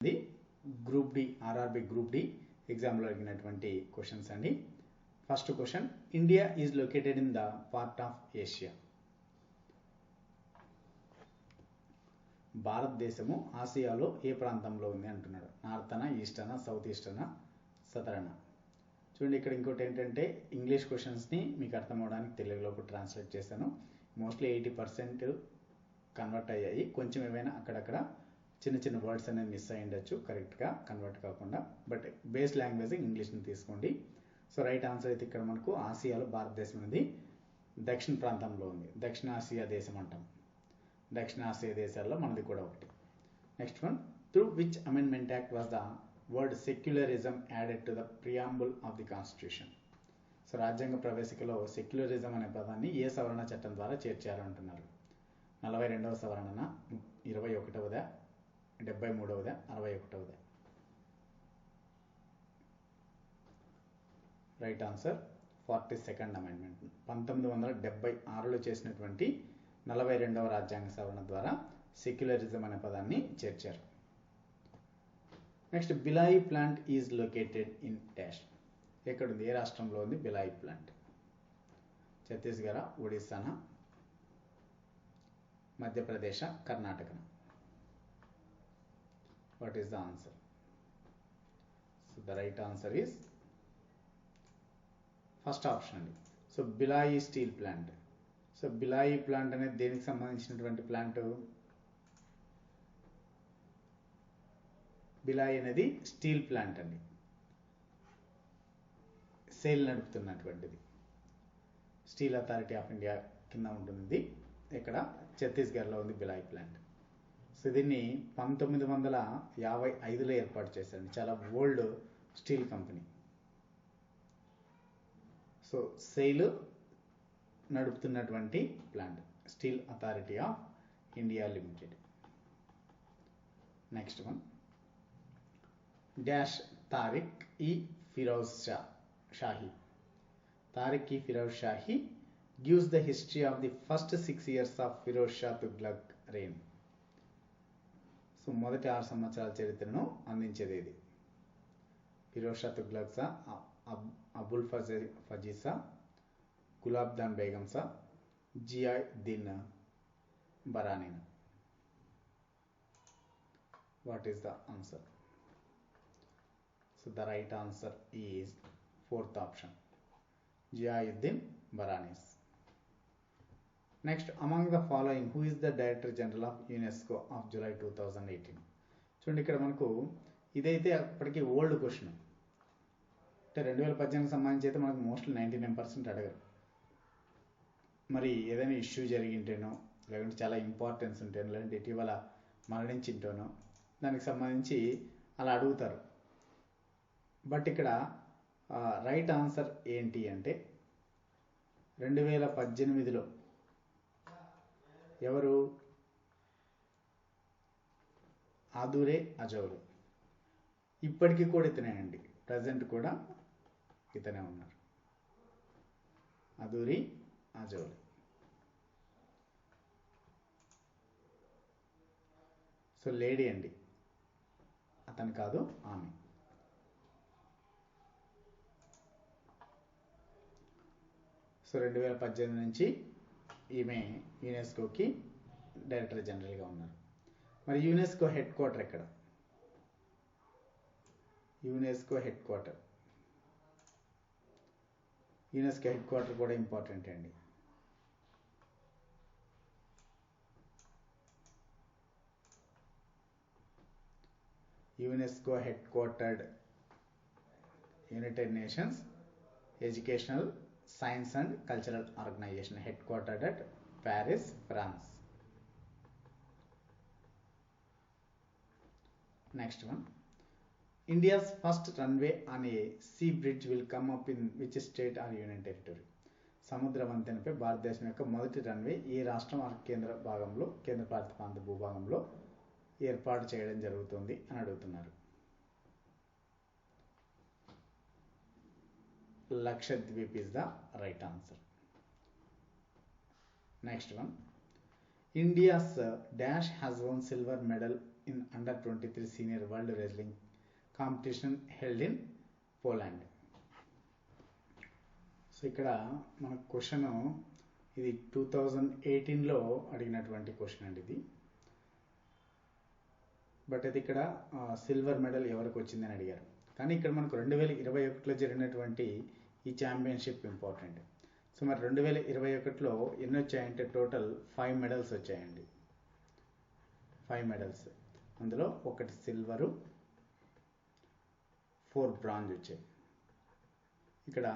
ఇది group D RRB group D ఎగ్జామ్లో అడిగినటువంటి క్వశ్చన్స్ అండి. First question, India is located in the part of Asia. భారతదేశము ఆసియాలో ఏ ప్రాంతంలో ఉంది అంటున్నాడు. నార్థనా, ఈస్టర్నా, సౌత్ ఈస్టర్నా, సదరనా. చూడండి, ఇక్కడ ఇంకోటి ఏంటంటే ఇంగ్లీష్ క్వశ్చన్స్ని మీకు అర్థం అవడానికి తెలుగులోకి ట్రాన్స్లేట్ చేశాను. మోస్ట్లీ 80% కన్వర్ట్ అయ్యాయి. కొంచెం ఏమైనా అక్కడక్కడ చిన్న చిన్న వర్డ్స్ అనేది మిస్ అయ్యి ఉండొచ్చు కరెక్ట్గా కన్వర్ట్ కాకుండా, బట్ బేస్ లాంగ్వేజ్ ఇంగ్లీష్ని తీసుకోండి. సో రైట్ ఆన్సర్ అయితే ఇక్కడ మనకు ఆసియాలో భారతదేశం అనేది దక్షిణ ప్రాంతంలో ఉంది. దక్షిణ ఆసియా దేశం అంటాం. దక్షిణ ఆసియా దేశాల్లో మనది కూడా ఒకటి. Next one, through which amendment act was the word secularism added to the preamble of the constitution. So రాజ్యాంగ ప్రవేశికలో సెక్యులరిజం అనే పదాన్ని ఏ సవరణ చట్టం ద్వారా చేర్చారు అంటున్నారు. 42వ సవరణన, 21వ, 73వ, 61వ. Right answer 42nd amendment. 1976లో చేసినటువంటి 42వ రాజ్యాంగ సవరణ ద్వారా సెక్యులరిజం అనే పదాన్ని చేర్చారు. Next, Bhilai plant is located in dash. ఎక్కడుంది, ఏ రాష్ట్రంలో ఉంది బిలాయి ప్లాంట్? ఛత్తీస్గఢ్, ఒడిస్సానా, మధ్యప్రదేశ్, కర్ణాటకనా? What is the answer? So the right answer is first option అండి. So Bhilai steel plant. So Bhilai plant అనేది దేనికి సంబంధించినటువంటి ప్లాంట్? బిలాయి అనేది స్టీల్ ప్లాంట్ అండి. సేల్ నడుపుతున్నటువంటిది. స్టీల్ అథారిటీ ఆఫ్ ఇండియా కింద ఉంటుంది. ఇక్కడ ఛత్తీస్గఢ్లో ఉంది బిలాయి ప్లాంట్. సో దీన్ని 1955లో ఏర్పాటు చేశారు. చాలా old steel company. So SAIL నడుపుతున్నటువంటి plant steel authority of India limited. Next one, dash Tarikh i Firoz Shahi. Tarikh i Firoz Shahi gives the history of the first 6 years of Firoz Shah Tughlaq reign. So మొదటి 6 సంవత్సరాల చరిత్రను అందించేది ఇది. ఫిరోజ్ షా తుగ్లక్ సా, అబుల్ ఫజీ సా, గులాబ్ ఖాన్ బేగం సా, Ziauddin Barani. What is the answer? So the right answer is 4th option, Ziauddin Barani's. Next, among the following who is the director general of UNESCO of July 2018. చూడండి, ఇక్కడ మనకు ఇదైతే అప్పటికి ఓల్డ్ క్వశ్చన్. అంటే 2018కి సంబంధించి అయితే మనకు మోస్ట్లీ 99% అడగరు. మరి ఏదైనా ఇష్యూ జరిగింటేనో, లేకుంటే చాలా ఇంపార్టెన్స్ ఉంటేనో, లేదంటే ఇటీవల మరణించింటేనో దానికి సంబంధించి అలా అడుగుతారు. బట్ ఇక్కడ రైట్ ఆన్సర్ ఏంటి అంటే 2018లో ఎవరు? ఆదూరే అజౌలే. ఇప్పటికీ కూడా ఇతనే అండి, ప్రజెంట్ కూడా ఇతనే ఉన్నారు, అదూరి అజౌలే. సో లేడీ అండి, అతను కాదు, ఆమె. సో 2018 నుంచి ఈమె యునెస్కోకి డైరెక్టర్ జనరల్గా ఉన్నారు. మరి యునెస్కో హెడ్ క్వార్టర్ ఎక్కడ? UNESCO headquarter. UNESCO headquarter కూడా ఇంపార్టెంట్ అండి. UNESCO headquartered United Nations educational, science and cultural organisation, headquartered at Paris, France. Next one, India's first runway on a sea bridge will come up in which state or union territory. సముద్ర వంతెనపై భారతదేశం యొక్క మొదటి runway ఏ రాష్ట్రం are కేంద్ర పాలిత ప్రాంత భూభాగంలో ఏర్పాటు చేయడం జరుగుతుంది అని అడుగుతున్నారు. Lakshadweep is the right answer. Next one, India's dash has won silver medal in under 23 senior world wrestling competition held in Poland. So ఇక్కడ మన క్వశ్చన్ ఇది 2018లో అడిగినటువంటి క్వశ్చన్ అండి ఇది. బట్ అది ఇక్కడ సిల్వర్ మెడల్ ఎవరికి వచ్చిందని అడిగారు. కానీ ఇక్కడ మనకు 2021లో జరిగినటువంటి ఈ ఛాంపియన్షిప్ ఇంపార్టెంట్. సో మరి 2021లో ఎన్ని వచ్చాయంటే టోటల్ 5 మెడల్స్ వచ్చాయండి. 5 మెడల్స్, అందులో 1 సిల్వరు, 4 బ్రాంజ్ వచ్చాయి. ఇక్కడ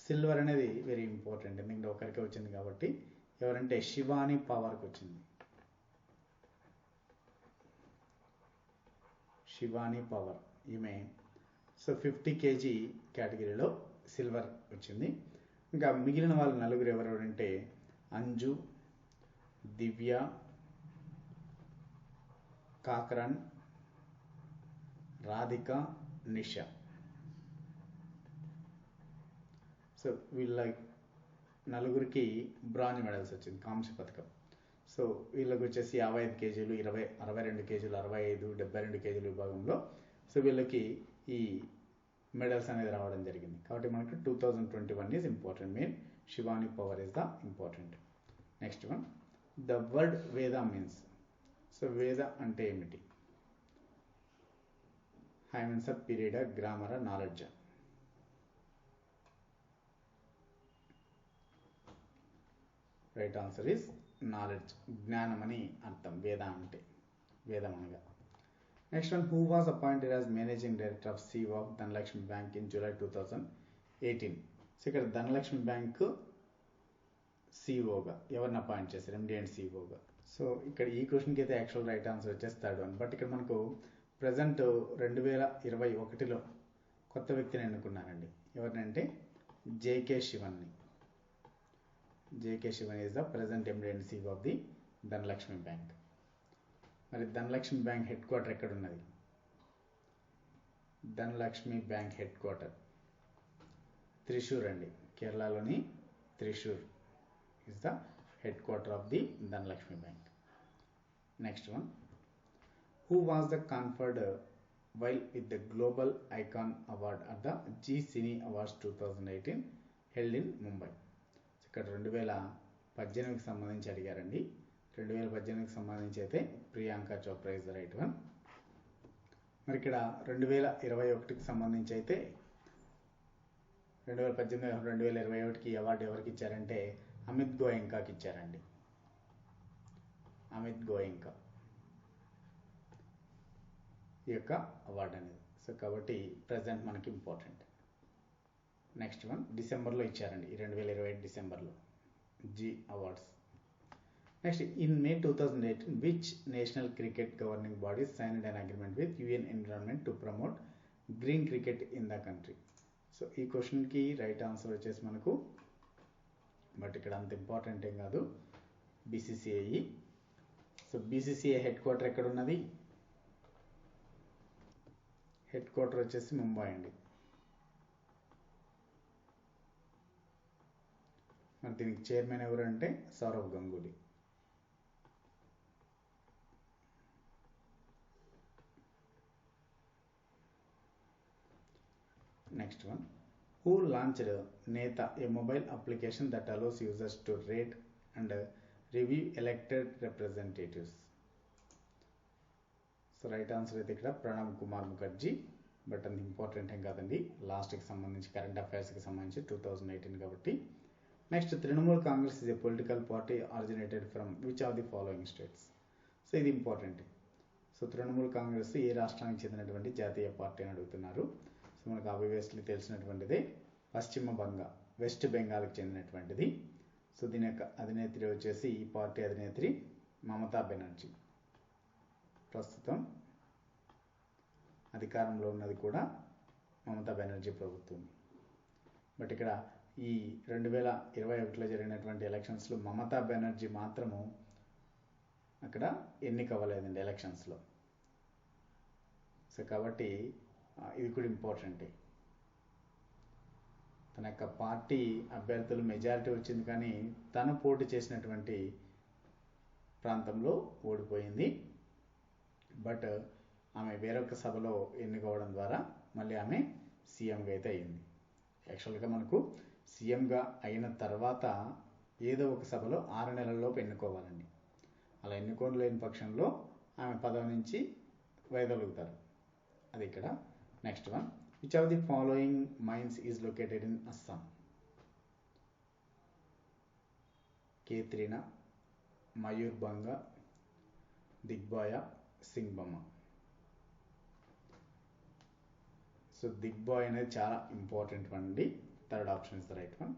సిల్వర్ అనేది వెరీ ఇంపార్టెంట్, ఎందుకంటే ఒకరికే వచ్చింది కాబట్టి. ఎవరంటే శివాని పవర్కి వచ్చింది. శివాని పవర్ ఈమె సో 50 kg కేటగిరీలో సిల్వర్ వచ్చింది. ఇంకా మిగిలిన వాళ్ళు నలుగురు ఎవరంటే అంజు, దివ్య, కాకరన్, రాధిక, నిషా. సో వీళ్ళ నలుగురికి బ్రాంజ్ మెడల్స్ వచ్చింది, కాంస్య పథకం. సో వీళ్ళకి వచ్చేసి 55 kgలు, 62 kgలు, 65, 72 kgల విభాగంలో సో వీళ్ళకి ఈ మెడల్స్ అనేది రావడం జరిగింది. కాబట్టి మనకు 2021 is important. Main Shivani power is the important. Next one, the word Veda means. So Veda అంటే ఏమిటి? Hymns period, grammar, knowledge. Right answer is knowledge, జ్ఞానం అని అర్థం వేద అంటే, వేదం అనగా. Next one, who was appointed as managing director of CEO of Dhanlaxmi bank in July 2018. So ఇక్కడ Dhanlaxmi bank సిఇఓగా ఎవరిని అపాయింట్ చేశారు? MD and సిఇఓగా. సో ఇక్కడ ఈ క్వశ్చన్కి అయితే యాక్చువల్ రైట్ ఆన్సర్ వచ్చేసి థర్డ్ వన్. బట్ ఇక్కడ మనకు ప్రజెంట్ 2021లో కొత్త వ్యక్తిని ఎన్నుకున్నారండి. ఎవరినంటే జేకే శివన్ని. J K Sivan is the present MD and CEO of the Dhanlaxmi bank. మరి ధనలక్ష్మి బ్యాంక్ హెడ్ క్వార్టర్ ఎక్కడ ఉన్నది? Dhanlaxmi bank head quarter Thrissur అండి. కేరళలోని Thrissur is the head quarter of the Dhanlaxmi bank. Next one, who was the conferred while with the global icon award at the G cine awards 2018 held in Mumbai. ఇక్కడ 2018కి సంబంధించి అడిగారండి. 2018కి సంబంధించి అయితే Priyanka Chopra is the right one. మరి ఇక్కడ 2021కి సంబంధించి అయితే 2018, 2021కి అవార్డు ఎవరికి ఇచ్చారంటే అమిత్ గోయంకాకి ఇచ్చారండి. అమిత్ గోయంకా ఈ యొక్క అవార్డు అనేది. సో కాబట్టి ప్రజెంట్ మనకి ఇంపార్టెంట్. నెక్స్ట్ వన్, డిసెంబర్లో ఇచ్చారండి, 2021 డిసెంబర్లో Zee awards. Next, in May 2018 which national cricket governing body signed an agreement with UN environment to promote green cricket in the country. So ఈ క్వశ్చన్కి రైట్ ఆన్సర్ వచ్చేసి మనకు, but ఇక్కడ అంత ఇంపార్టెంట్ ఏం కాదు, BCCI. So BCCI head quarter ఎక్కడ ఉన్నది? హెడ్ క్వార్టర్ వచ్చేసి ముంబై అండి. మరి దీనికి చైర్మన్ ఎవరంటే Sourav Ganguly. Next one, who launched Neta, a mobile application that allows users to rate and review elected representatives. So right answer అయితే ఇక్కడ ప్రణబ్ కుమార్ ముఖర్జీ. బట్ అంత ఇంపార్టెంట్ ఏం కాదండి, లాస్ట్కి సంబంధించి కరెంట్ అఫైర్స్కి సంబంధించి 2018 కాబట్టి. Next, Trinamool Congress is a political party originated from which of the following states. So ఇది ఇంపార్టెంట్. సో తృణమూల్ కాంగ్రెస్ ఏ రాష్ట్రానికి చెందినటువంటి జాతీయ పార్టీ అని అడుగుతున్నారు. సో మనకు ఆబ్వియస్లీ తెలిసినటువంటిది పశ్చిమ బంగాల్, వెస్ట్ బెంగాల్కి చెందినటువంటిది. సో దీని యొక్క అధినేత్రి వచ్చేసి, ఈ పార్టీ అధినేత్రి మమతా బెనర్జీ. ప్రస్తుతం అధికారంలో ఉన్నది కూడా మమతా బెనర్జీ ప్రభుత్వం. బట్ ఇక్కడ ఈ 2021లో జరిగినటువంటి ఎలక్షన్స్లో మమతా బెనర్జీ మాత్రము అక్కడ ఎన్నిక అవ్వలేదండి ఎలక్షన్స్లో. సో కాబట్టి ఇది కూడా ఇంపార్టెంటే. తన యొక్క పార్టీ అభ్యర్థులు మెజారిటీ వచ్చింది, కానీ తను పోటీ చేసినటువంటి ప్రాంతంలో ఓడిపోయింది. బట్ ఆమె వేరొక సభలో ఎన్నుకోవడం ద్వారా మళ్ళీ ఆమె సీఎంగా అయితే అయింది. యాక్చువల్గా మనకు సీఎంగా అయిన తర్వాత ఏదో ఒక సభలో 6 నెలల్లోపు ఎన్నుకోవాలండి. అలా ఎన్నుకోలేని పక్షంలో ఆమె పదవి నుంచి వైదొలుగుతారు. అది ఇక్కడ. Next one, which of the following mines is located in Assam? కేత్రిన, మయూర్భంగ, దిగ్బాయ, సింగ్బమ్మ. సో దిగ్బాయ్ అనేది చాలా ఇంపార్టెంట్ వన్ అండి. Third option is the right one.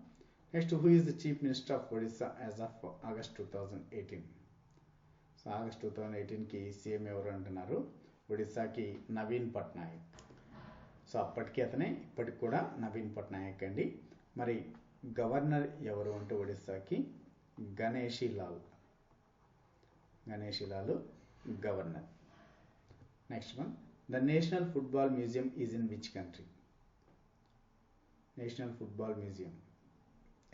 Next, who is the chief minister of Odisha as of August 2018? So August 2018కి CM ఎవరు అంటున్నారు? ఒడిస్సాకి నవీన్ పట్నాయక్. సో అప్పటికి అతనే, ఇప్పటికి కూడా నవీన్ పట్నాయక్ అండి. మరి గవర్నర్ ఎవరు అంటే ఒడిస్సాకి Ganeshi Lal governor. Next one, the national football museum is in which country? National football museum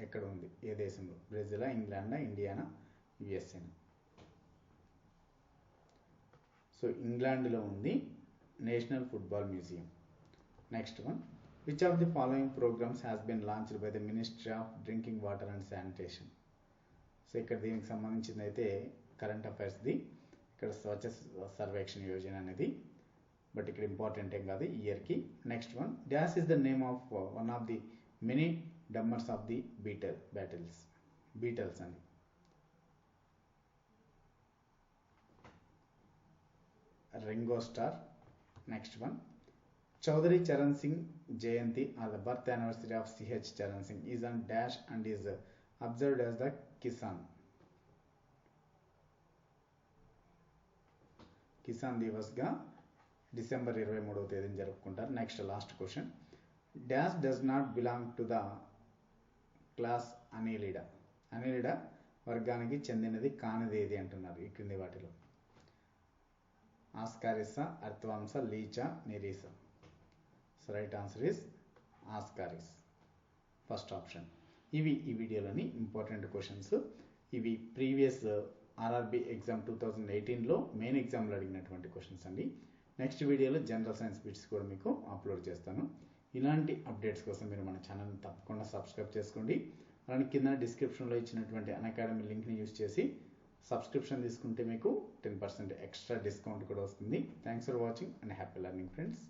ఎక్కడ ఉంది? ఏ దేశంలో? బ్రెజిలా, ఇంగ్లాండా, ఇండియానా, యుఎస్ఏనా? సో ఇంగ్లాండ్లో ఉంది national football museum. Next one, which of the following programmes has been launched by the ministry of drinking water and sanitation? So ఇక్కడ దీనికి సంబంధించింది అయితే current అఫైర్స్ది. ఇక్కడ స్వచ్ఛ సర్వేక్షణ యోజన అనేది, బట్ ఇక్కడ ఇంపార్టెంట్ ఏం కాదు ఇయర్కి. Next one, dash is the name of one of the many drummers of the Beatles అండి. Ringo Starr. Next one, Chaudhary Charan Singh Jayanti are the birth anniversary of C H Charan Singh is on dash and is observed as the Kisan దివస్గా December 23వ తేదీన జరుపుకుంటారు. Next last question, dash does not belong to the class Annelida? Annelida వర్గానికి చెందినది కానిది ఏది అంటున్నారు ఈ క్రింది వాటిలో? ఆస్కారిసా, అర్థవాంస, లీచా, నిరీసా? So right answer is Ascaris, first option. ఇవి ఈ వీడియోలోని ఇంపార్టెంట్ క్వశ్చన్స్. ఇవి ప్రీవియస్ ఆర్ఆర్బి ఎగ్జామ్ 2018లో మెయిన్ ఎగ్జామ్లో అడిగినటువంటి క్వశ్చన్స్ అండి. నెక్స్ట్ వీడియోలో జనరల్ సైన్స్ బిట్స్ కూడా మీకు అప్లోడ్ చేస్తాను. ఇలాంటి అప్డేట్స్ కోసం మీరు మన ఛానల్ని తప్పకుండా సబ్స్క్రైబ్ చేసుకోండి. అలానే కింద డిస్క్రిప్షన్లో ఇచ్చినటువంటి అన్అకాడమీ లింక్ని యూజ్ చేసి సబ్స్క్రిప్షన్ తీసుకుంటే మీకు 10% ఎక్స్ట్రా డిస్కౌంట్ కూడా వస్తుంది. Thanks for watching and happy learning friends.